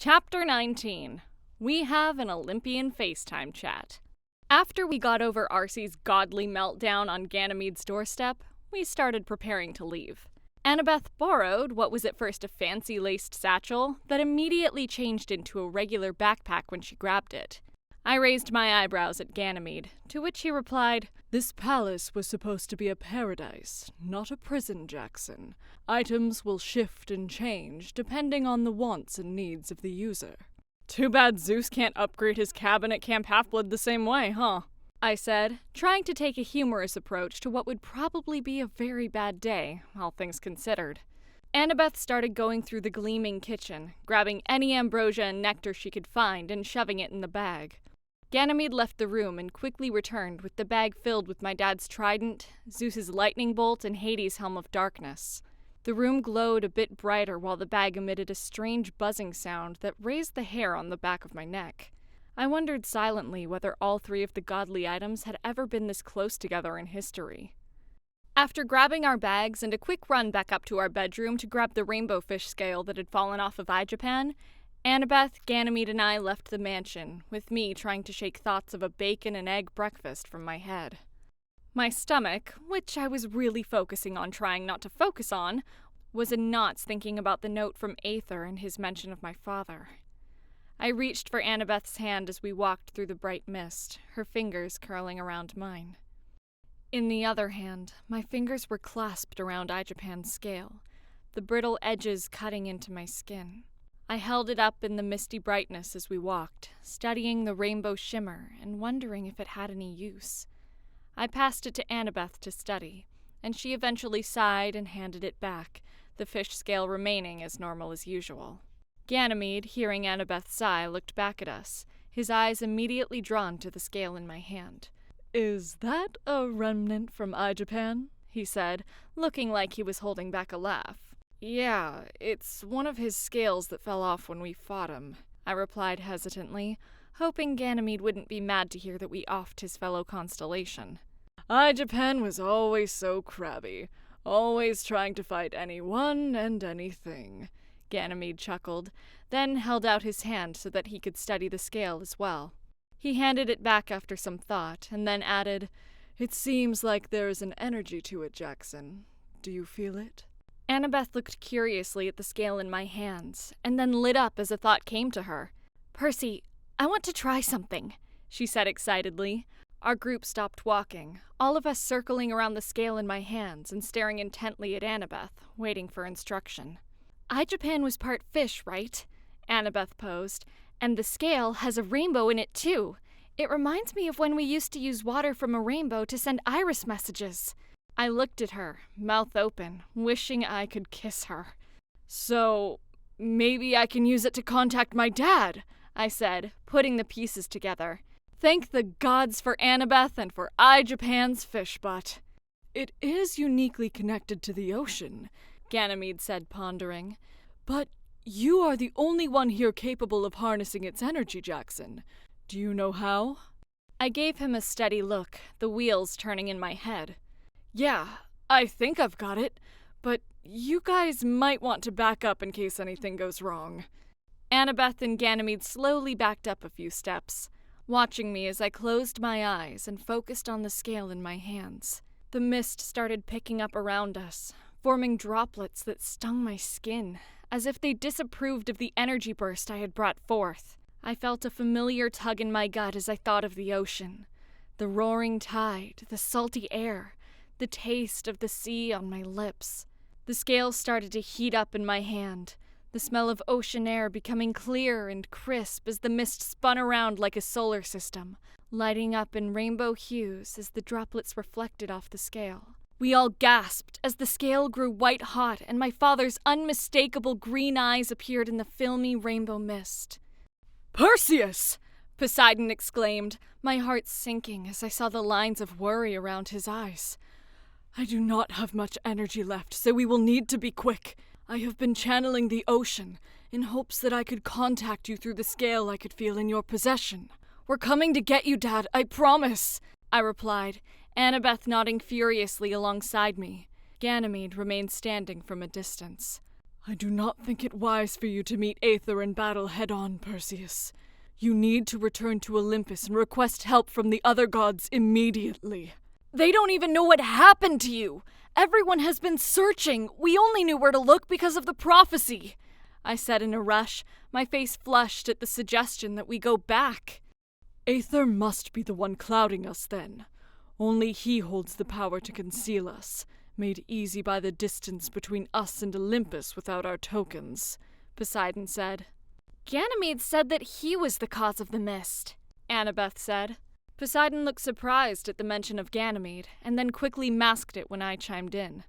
Chapter 19. We have an Olympian Facetime chat. After we got over Arcee's godly meltdown on Ganymede's doorstep, we started preparing to leave. Annabeth borrowed what was at first a fancy-laced satchel that immediately changed into a regular backpack when she grabbed it. I raised my eyebrows at Ganymede, to which he replied, "This palace was supposed to be a paradise, not a prison, Jackson. Items will shift and change depending on the wants and needs of the user." "Too bad Zeus can't upgrade his cabin at Camp Half-Blood the same way, huh?" I said, trying to take a humorous approach to what would probably be a very bad day, all things considered. Annabeth started going through the gleaming kitchen, grabbing any ambrosia and nectar she could find and shoving it in the bag. Ganymede left the room and quickly returned with the bag filled with my dad's trident, Zeus's lightning bolt, and Hades' helm of darkness. The room glowed a bit brighter while the bag emitted a strange buzzing sound that raised the hair on the back of my neck. I wondered silently whether all three of the godly items had ever been this close together in history. After grabbing our bags and a quick run back up to our bedroom to grab the rainbow fish scale that had fallen off of iJapan, Annabeth, Ganymede, and I left the mansion, with me trying to shake thoughts of a bacon and egg breakfast from my head. My stomach, which I was really focusing on trying not to focus on, was in knots thinking about the note from Aether and his mention of my father. I reached for Annabeth's hand as we walked through the bright mist, her fingers curling around mine. In the other hand, my fingers were clasped around iJapan's scale, the brittle edges cutting into my skin. I held it up in the misty brightness as we walked, studying the rainbow shimmer and wondering if it had any use. I passed it to Annabeth to study, and she eventually sighed and handed it back, the fish scale remaining as normal as usual. Ganymede, hearing Annabeth sigh, looked back at us, his eyes immediately drawn to the scale in my hand. "Is that a remnant from iJapan?" he said, looking like he was holding back a laugh. "Yeah, it's one of his scales that fell off when we fought him," I replied hesitantly, hoping Ganymede wouldn't be mad to hear that we offed his fellow constellation. "iJapan was always so crabby, always trying to fight anyone and anything," Ganymede chuckled, then held out his hand so that he could study the scale as well. He handed it back after some thought, and then added, "It seems like there is an energy to it, Jackson. Do you feel it?" Annabeth looked curiously at the scale in my hands, and then lit up as a thought came to her. "Percy, I want to try something," she said excitedly. Our group stopped walking, all of us circling around the scale in my hands and staring intently at Annabeth, waiting for instruction. "iJapan was part fish, right?" Annabeth posed. "And the scale has a rainbow in it, too. It reminds me of when we used to use water from a rainbow to send iris messages." I looked at her, mouth open, wishing I could kiss her. "So, maybe I can use it to contact my dad," I said, putting the pieces together. Thank the gods for Annabeth and for iJapan's fish butt. "It is uniquely connected to the ocean," Ganymede said, pondering. "But you are the only one here capable of harnessing its energy, Jackson. Do you know how?" I gave him a steady look, the wheels turning in my head. "Yeah, I think I've got it, but you guys might want to back up in case anything goes wrong." Annabeth and Ganymede slowly backed up a few steps, watching me as I closed my eyes and focused on the scale in my hands. The mist started picking up around us, forming droplets that stung my skin, as if they disapproved of the energy burst I had brought forth. I felt a familiar tug in my gut as I thought of the ocean, the roaring tide, the salty air, the taste of the sea on my lips. The scale started to heat up in my hand, the smell of ocean air becoming clear and crisp as the mist spun around like a solar system, lighting up in rainbow hues as the droplets reflected off the scale. We all gasped as the scale grew white-hot and my father's unmistakable green eyes appeared in the filmy rainbow mist. "Perseus!" Poseidon exclaimed, my heart sinking as I saw the lines of worry around his eyes. "I do not have much energy left, so we will need to be quick. I have been channeling the ocean in hopes that I could contact you through the scale I could feel in your possession." "We're coming to get you, Dad, I promise," I replied, Annabeth nodding furiously alongside me. Ganymede remained standing from a distance. I do not think it wise for you to meet Aether in battle head-on, Perseus. You need to return to Olympus and request help from the other gods immediately. They don't even know what happened to you! Everyone has been searching! We only knew where to look because of the prophecy! I said in a rush, my face flushed at the suggestion that we go back. Aether must be the one clouding us then. Only he holds the power to conceal us, made easy by the distance between us and Olympus without our tokens, Poseidon said. Ganymede said that he was the cause of the mist, Annabeth said. Poseidon looked surprised at the mention of Ganymede, and then quickly masked it when I chimed in.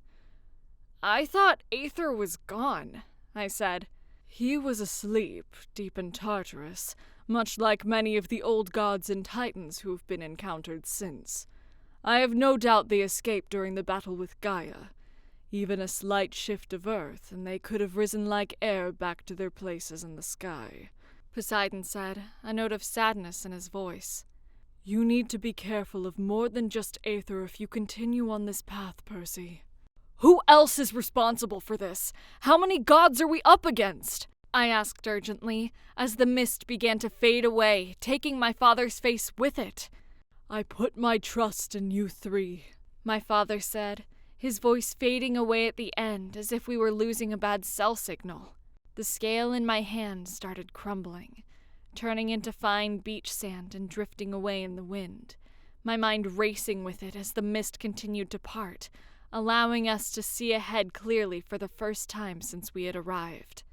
I thought Aether was gone, I said. He was asleep, deep in Tartarus, much like many of the old gods and titans who have been encountered since. I have no doubt they escaped during the battle with Gaia. Even a slight shift of earth, and they could have risen like air back to their places in the sky, Poseidon said, a note of sadness in his voice. You need to be careful of more than just Aether if you continue on this path, Percy. Who else is responsible for this? How many gods are we up against? I asked urgently, as the mist began to fade away, taking my father's face with it. I put my trust in you three, my father said, his voice fading away at the end as if we were losing a bad cell signal. The scale in my hand started crumbling, turning into fine beach sand and drifting away in the wind, my mind racing with it as the mist continued to part, allowing us to see ahead clearly for the first time since we had arrived.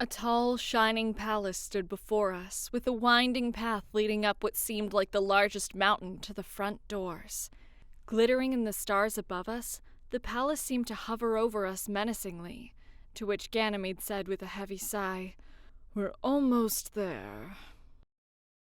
A tall, shining palace stood before us, with a winding path leading up what seemed like the largest mountain to the front doors. Glittering in the stars above us, the palace seemed to hover over us menacingly, to which Ganymede said with a heavy sigh, We're almost there.